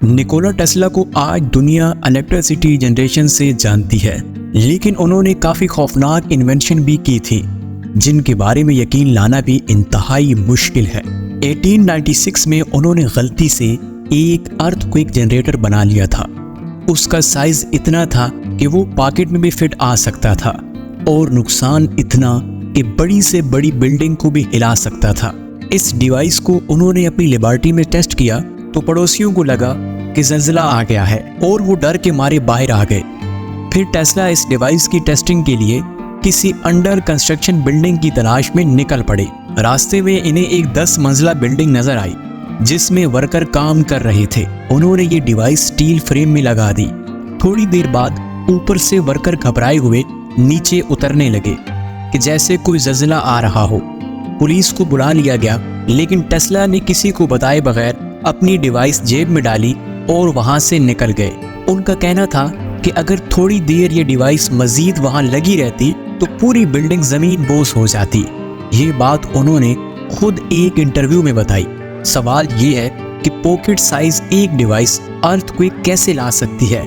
Nikola Tesla को आज दुनिया इलेक्ट्रिसिटी जनरेशन से जानती है, लेकिन उन्होंने काफ़ी खौफनाक इन्वेंशन भी की थी जिनके बारे में यकीन लाना भी इंतहाई मुश्किल है। 1896 में उन्होंने गलती से एक अर्थक्वेक जनरेटर बना लिया था। उसका साइज इतना था कि वो पॉकेट में भी फिट आ सकता था और नुकसान इतना कि बड़ी से बड़ी बिल्डिंग को भी हिला सकता था। इस डिवाइस को उन्होंने अपनी लेबोरेटरी में टेस्ट किया तो पड़ोसियों को लगा कि ज़ल्ज़ला आ गया है और वो डर के मारे बाहर आ गए। फिर टेस्ला इस डिवाइस की टेस्टिंग के लिए किसी अंडर कंस्ट्रक्शन बिल्डिंग की तलाश में निकल पड़े। रास्ते में इन्हें एक 10 मंजिला बिल्डिंग नजर आई जिसमें वर्कर काम कर रहे थे। उन्होंने ये डिवाइस स्टील फ्रेम में लगा दी। थोड़ी देर बाद ऊपर से वर्कर घबराए हुए नीचे उतरने लगे कि जैसे कोई ज़ल्ज़ला आ रहा हो। पुलिस को बुला लिया गया, लेकिन टेस्ला ने किसी को बताए बगैर अपनी डिवाइस जेब में डाली और वहां से निकल गए। उनका कहना था कि अगर थोड़ी देर ये डिवाइस मजीद वहां लगी रहती तो पूरी बिल्डिंग जमीन बोस हो जाती। ये बात उन्होंने खुद एक इंटरव्यू में बताई। सवाल ये है कि पॉकेट साइज एक डिवाइस अर्थक्वेक कैसे ला सकती है।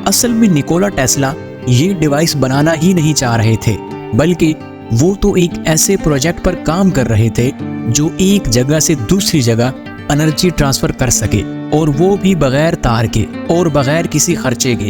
असल में निकोला टेस्ला ये डिवाइस बनाना ही नहीं चाह रहे थे, बल्कि वो तो एक ऐसे प्रोजेक्ट पर काम कर रहे थे जो एक जगह से दूसरी जगह एनर्जी ट्रांसफर कर सके, और वो भी बगैर तार के और बगैर किसी खर्चे के।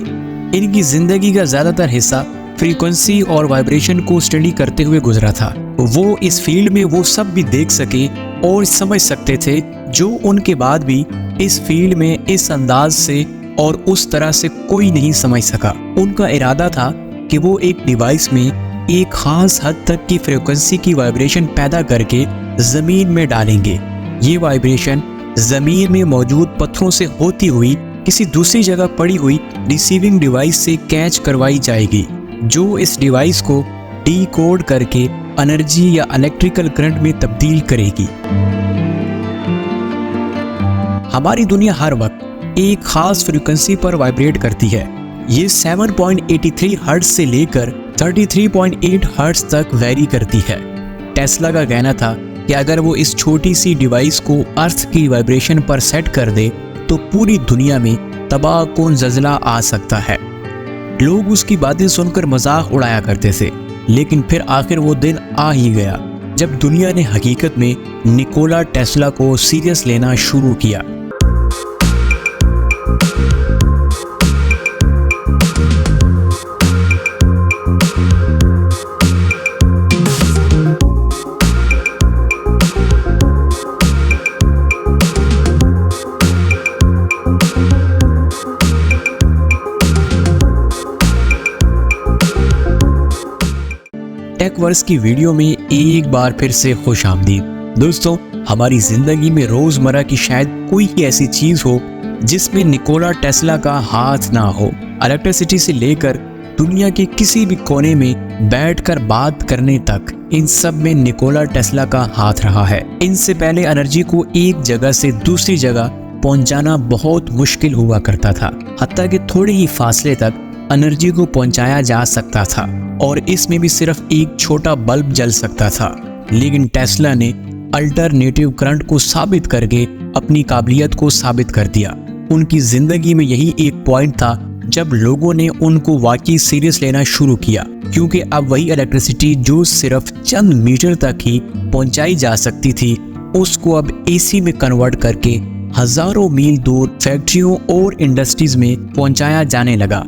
इनकी जिंदगी का ज्यादातर हिस्सा फ्रीक्वेंसी और वाइब्रेशन को स्टडी करते हुए गुजरा था। वो इस फील्ड में वो सब भी देख सके और समझ सकते थे जो उनके बाद भी इस फील्ड में इस अंदाज से और उस तरह से कोई नहीं समझ सका। उनका इरादा था कि वो एक डिवाइस में एक खास हद तक की फ्रीक्वेंसी की वाइब्रेशन पैदा करके जमीन में डालेंगे। ये वाइब्रेशन जमीन में मौजूद पत्थरों से होती हुई किसी दूसरी जगह पड़ी हुई रिसीविंग डिवाइस से कैच करवाई जाएगी, जो इस डिवाइस को डीकोड करके एनर्जी या इलेक्ट्रिकल करंट में तब्दील करेगी। हमारी दुनिया हर वक्त एक खास फ्रीक्वेंसी पर वाइब्रेट करती है। ये 7.83 हर्ट्ज से लेकर 33.8 हर्ट्ज तक वेरी करती है। टेस्ला का कहना था कि अगर वो इस छोटी सी डिवाइस को अर्थ की वाइब्रेशन पर सेट कर दे तो पूरी दुनिया में तबाहकुन ज़ल्ज़ला आ सकता है। लोग उसकी बातें सुनकर मजाक उड़ाया करते थे, लेकिन फिर आखिर वो दिन आ ही गया जब दुनिया ने हकीकत में निकोला टेस्ला को सीरियस लेना शुरू किया। टेकवर्स की वीडियो में एक बार फिर से खुश आमदीद। दोस्तों, हमारी जिंदगी में रोजमर्रा की शायद कोई ही ऐसी चीज हो जिसमें निकोला टेस्ला का हाथ ना हो। इलेक्ट्रिसिटी से लेकर दुनिया के किसी भी कोने में बैठकर बात करने तक, इन सब में निकोला टेस्ला का हाथ रहा है। इनसे पहले एनर्जी को एक जगह से दूसरी जगह पहुंचाना बहुत मुश्किल हुआ करता था, हत्ता कि थोड़े ही फासले तक एनर्जी को पहुंचाया जा सकता था और इसमें भी सिर्फ एक छोटा बल्ब जल सकता था। लेकिन टेस्ला ने अल्टरनेटिव करंट को साबित करके अपनी काबिलियत को साबित कर दिया। उनकी जिंदगी में यही एक पॉइंट था जब लोगों ने उनको वाकई सीरियस लेना शुरू किया, क्योंकि अब वही इलेक्ट्रिसिटी जो सिर्फ चंद मीटर तक ही पहुंचाई जा सकती थी, उसको अब एसी में कन्वर्ट करके हजारों मील दूर फैक्ट्रियों और इंडस्ट्रीज में पहुंचाया जाने लगा।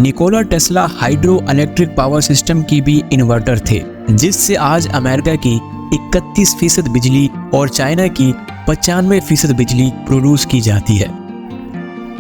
Nikola Tesla hydro electric power system की भी इन्वर्टर थे, जिससे आज अमेरिका की 31% बिजली और चाइना की 95% बिजली प्रोड्यूस की जाती है।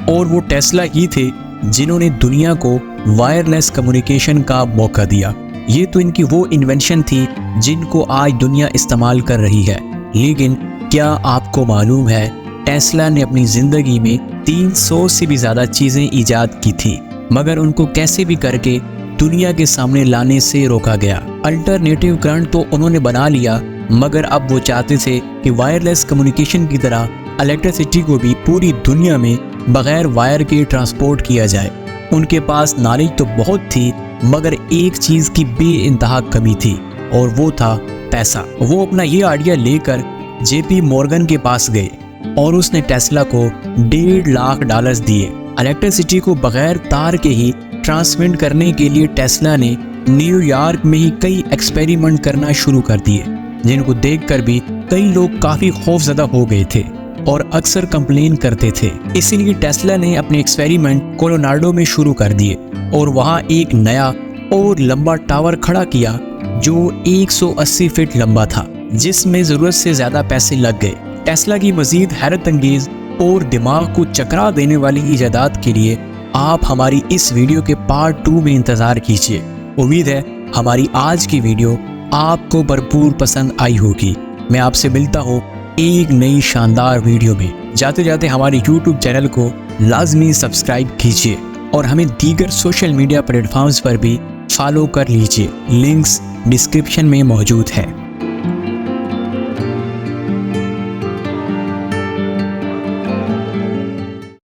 और वो टेस्ला ही थे जिन्होंने दुनिया को वायरलेस कम्युनिकेशन का मौका दिया। ये तो इनकी वो इन्वेंशन थी जिनको आज दुनिया इस्तेमाल कर रही है। लेकिन क्या आपको मालूम है, टेस्ला ने अपनी जिंदगी में 300 से भी ज्यादा चीजें ईजाद की थी, मगर उनको कैसे भी करके दुनिया के सामने लाने से रोका गया। अल्टरनेटिव करंट तो उन्होंने बना लिया, मगर अब वो चाहते थे कि वायरलेस कम्युनिकेशन की तरह इलेक्ट्रिसिटी को भी पूरी दुनिया में बगैर वायर के ट्रांसपोर्ट किया जाए। उनके पास नॉलेज तो बहुत थी, मगर एक चीज़ की बेइंतहा कमी थी और वो था पैसा। वो अपना ये आइडिया लेकर JP मॉर्गन के पास गए और उसने टेस्ला को $1.5 लाख दिए। इलेक्ट्रिसिटी को बगैर तार के ही ट्रांसमिट करने के लिए टेस्ला ने न्यूयॉर्क में ही कई एक्सपेरिमेंट करना शुरू कर दिए, जिनको देखकर भी कई लोग काफ़ी खौफजदा हो गए थे और अक्सर कंप्लेन करते थे। इसीलिए टेस्ला ने अपने एक्सपेरिमेंट कोलोराडो में शुरू कर दिए और वहाँ एक नया और लंबा टावर खड़ा किया जो 180 फीट लंबा था, जिसमें ज़रूरत से ज़्यादा पैसे लग गए। टेस्ला की मज़ीद हैरत अंगेज़ और दिमाग को चकरा देने वाली इजादात के लिए आप हमारी इस वीडियो के पार्ट 2 में इंतज़ार कीजिए। उम्मीद है हमारी आज की वीडियो आपको भरपूर पसंद आई होगी। मैं आपसे मिलता हूँ एक नई शानदार वीडियो में। जाते जाते हमारे YouTube चैनल को लाजमी सब्सक्राइब कीजिए और हमें दीगर सोशल मीडिया प्लेटफॉर्म्स पर भी फॉलो कर लीजिए। लिंक्स डिस्क्रिप्शन में मौजूद है।